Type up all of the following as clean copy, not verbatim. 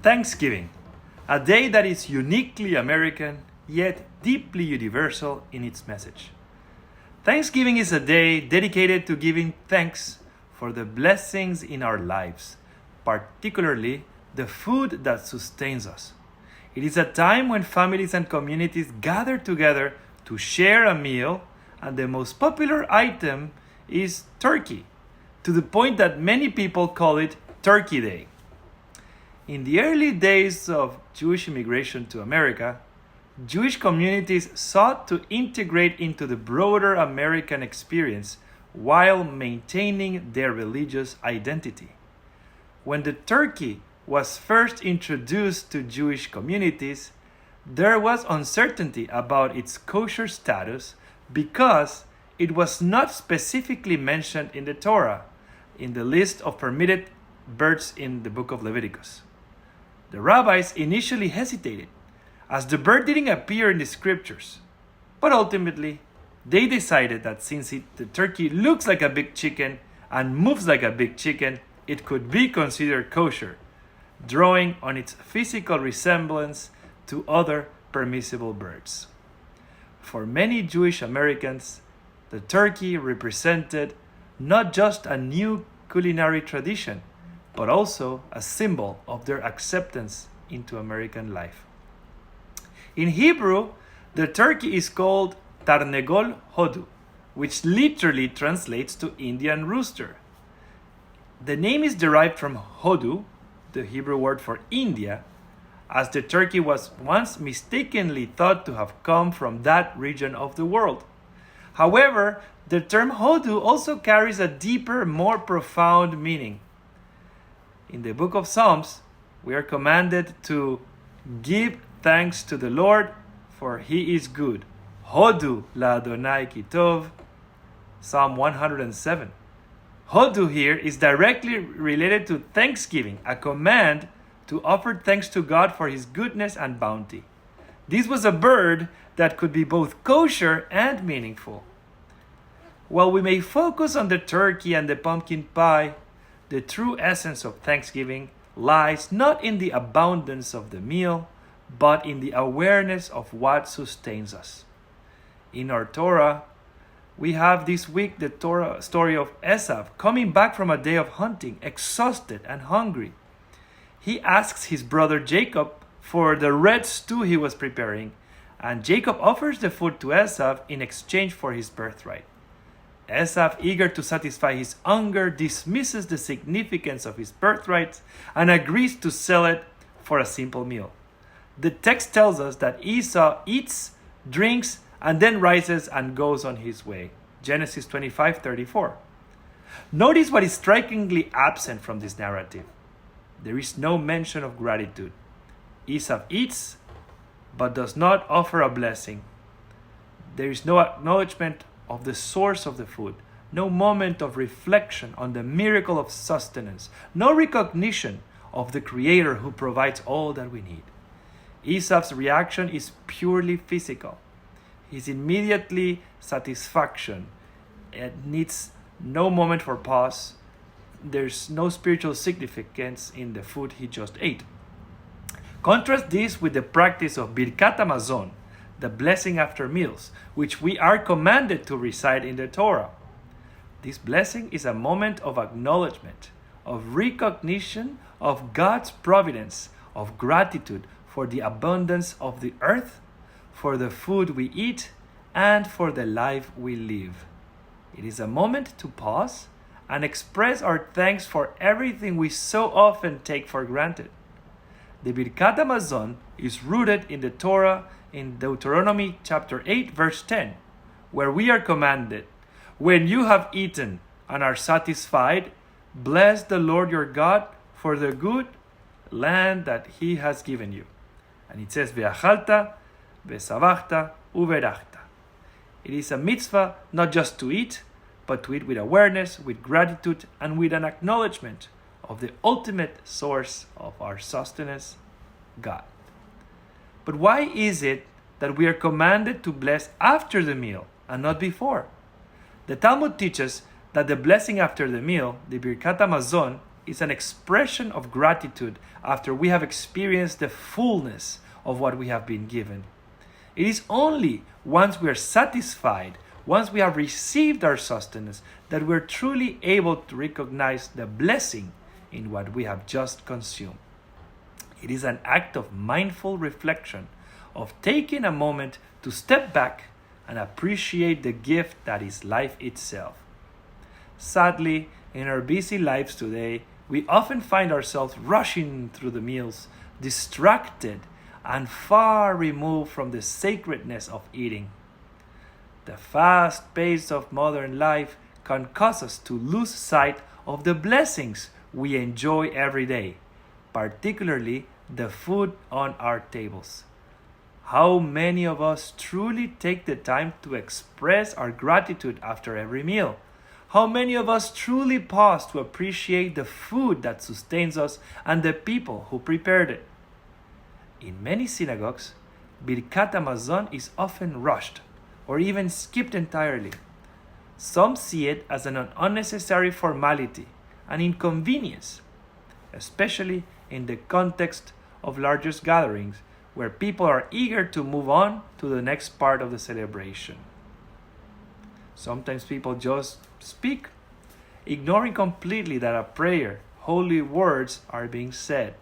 Thanksgiving, a day that is uniquely American, yet deeply universal in its message. Thanksgiving is a day dedicated to giving thanks for the blessings in our lives, particularly the food that sustains us. It is a time when families and communities gather together to share a meal, and the most popular item is turkey, to the point that many people call it Turkey Day. In the early days of Jewish immigration to America, Jewish communities sought to integrate into the broader American experience while maintaining their religious identity. When the turkey was first introduced to Jewish communities, there was uncertainty about its kosher status because it was not specifically mentioned in the Torah, in the list of permitted birds in the book of Leviticus. The rabbis initially hesitated, as the bird didn't appear in the scriptures. But ultimately, they decided that since the turkey looks like a big chicken and moves like a big chicken, it could be considered kosher, drawing on its physical resemblance to other permissible birds. For many Jewish Americans, the turkey represented not just a new culinary tradition, but also a symbol of their acceptance into American life. In Hebrew, the turkey is called Tarnegol Hodu, which literally translates to Indian rooster. The name is derived from Hodu, the Hebrew word for India, as the turkey was once mistakenly thought to have come from that region of the world. However, the term Hodu also carries a deeper, more profound meaning. In the book of Psalms, we are commanded to give thanks to the Lord, for He is good. Hodu la Adonai ki tov, Psalm 107. Hodu here is directly related to thanksgiving, a command to offer thanks to God for His goodness and bounty. This was a bird that could be both kosher and meaningful. While we may focus on the turkey and the pumpkin pie, the true essence of Thanksgiving lies not in the abundance of the meal, but in the awareness of what sustains us. In our Torah, we have this week the Torah story of Esau coming back from a day of hunting, exhausted and hungry. He asks his brother Jacob for the red stew he was preparing, and Jacob offers the food to Esau in exchange for his birthright. Esau, eager to satisfy his hunger, dismisses the significance of his birthright and agrees to sell it for a simple meal. The text tells us that Esau eats, drinks, and then rises and goes on his way. Genesis 25:34. Notice what is strikingly absent from this narrative. There is no mention of gratitude. Esau eats, but does not offer a blessing. There is no acknowledgement of the source of the food, no moment of reflection on the miracle of sustenance, no recognition of the Creator who provides all that we need. Esau's reaction is purely physical. His immediately satisfaction needs no moment for pause. There's no spiritual significance in the food he just ate. Contrast this with the practice of Birkat Hamazon, the blessing after meals, which we are commanded to recite in the Torah. This blessing is a moment of acknowledgement, of recognition of God's providence, of gratitude for the abundance of the earth, for the food we eat, and for the life we live. It is a moment to pause and express our thanks for everything we so often take for granted. The Birkat Hamazon is rooted in the Torah in Deuteronomy chapter 8, verse 10, where we are commanded, "When you have eaten and are satisfied, bless the Lord your God for the good land that He has given you." And it says, "Ve'achalta, ve'savachta, uverachta." It is a mitzvah not just to eat, but to eat with awareness, with gratitude, and with an acknowledgement of the ultimate source of our sustenance, God. But why is it that we are commanded to bless after the meal and not before? The Talmud teaches that the blessing after the meal, the Birkat Hamazon, is an expression of gratitude after we have experienced the fullness of what we have been given. It is only once we are satisfied, once we have received our sustenance, that we're truly able to recognize the blessing in what we have just consumed. It is an act of mindful reflection, of taking a moment to step back and appreciate the gift that is life itself. Sadly, in our busy lives today, we often find ourselves rushing through the meals, distracted and far removed from the sacredness of eating. The fast pace of modern life can cause us to lose sight of the blessings we enjoy every day, particularly the food on our tables. How many of us truly take the time to express our gratitude after every meal? How many of us truly pause to appreciate the food that sustains us and the people who prepared it? In many synagogues, Birkat Hamazon is often rushed or even skipped entirely. Some see it as an unnecessary formality, an inconvenience, especially in the context of larger gatherings where people are eager to move on to the next part of the celebration. Sometimes people just speak, ignoring completely that a prayer, holy words are being said.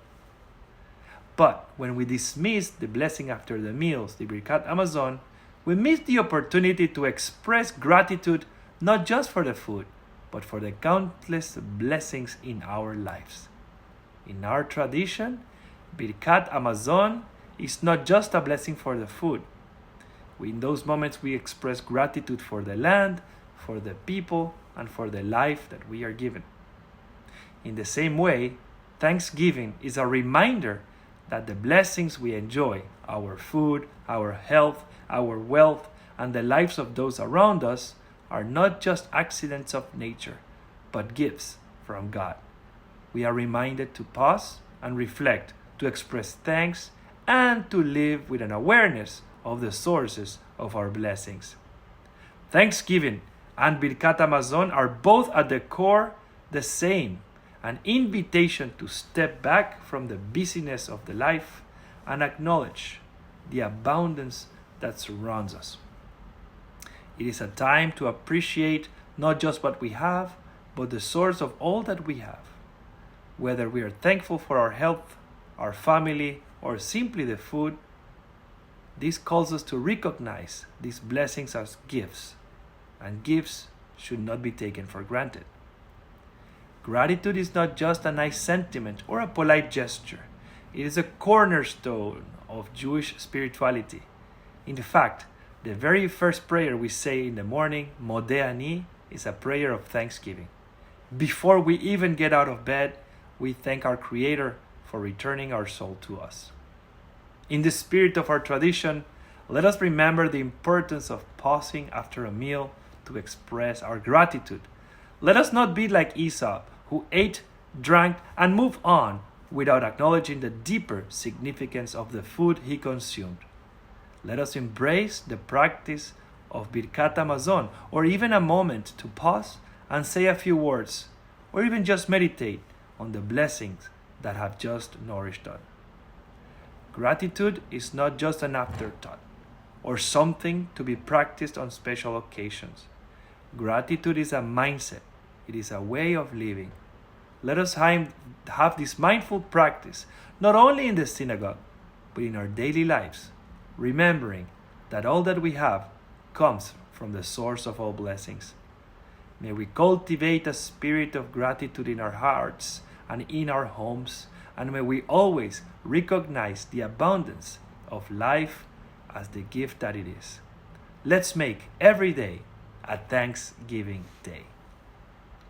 But when we dismiss the blessing after the meals, the Birkat Hamazon, we miss the opportunity to express gratitude not just for the food, but for the countless blessings in our lives. In our tradition, Birkat Hamazon is not just a blessing for the food. In those moments, we express gratitude for the land, for the people, and for the life that we are given. In the same way, Thanksgiving is a reminder that the blessings we enjoy, our food, our health, our wealth, and the lives of those around us, are not just accidents of nature, but gifts from God. We are reminded to pause and reflect, to express thanks, and to live with an awareness of the sources of our blessings. Thanksgiving and Birkat Hamazon are both at the core the same, an invitation to step back from the busyness of the life and acknowledge the abundance that surrounds us. It is a time to appreciate not just what we have, but the source of all that we have. Whether we are thankful for our health, our family, or simply the food, this calls us to recognize these blessings as gifts, and gifts should not be taken for granted. Gratitude is not just a nice sentiment or a polite gesture. It is a cornerstone of Jewish spirituality. In fact, the very first prayer we say in the morning, Modeh Ani, is a prayer of thanksgiving. Before we even get out of bed, we thank our Creator for returning our soul to us. In the spirit of our tradition, let us remember the importance of pausing after a meal to express our gratitude. Let us not be like Esau, who ate, drank, and moved on without acknowledging the deeper significance of the food he consumed. Let us embrace the practice of Birkat Hamazon, or even a moment to pause and say a few words, or even just meditate on the blessings that have just nourished us. Gratitude is not just an afterthought or something to be practiced on special occasions. Gratitude is a mindset. It is a way of living. Let us have this mindful practice, not only in the synagogue, but in our daily lives, remembering that all that we have comes from the source of all blessings. May we cultivate a spirit of gratitude in our hearts and in our homes, and may we always recognize the abundance of life as the gift that it is. Let's make every day a Thanksgiving Day.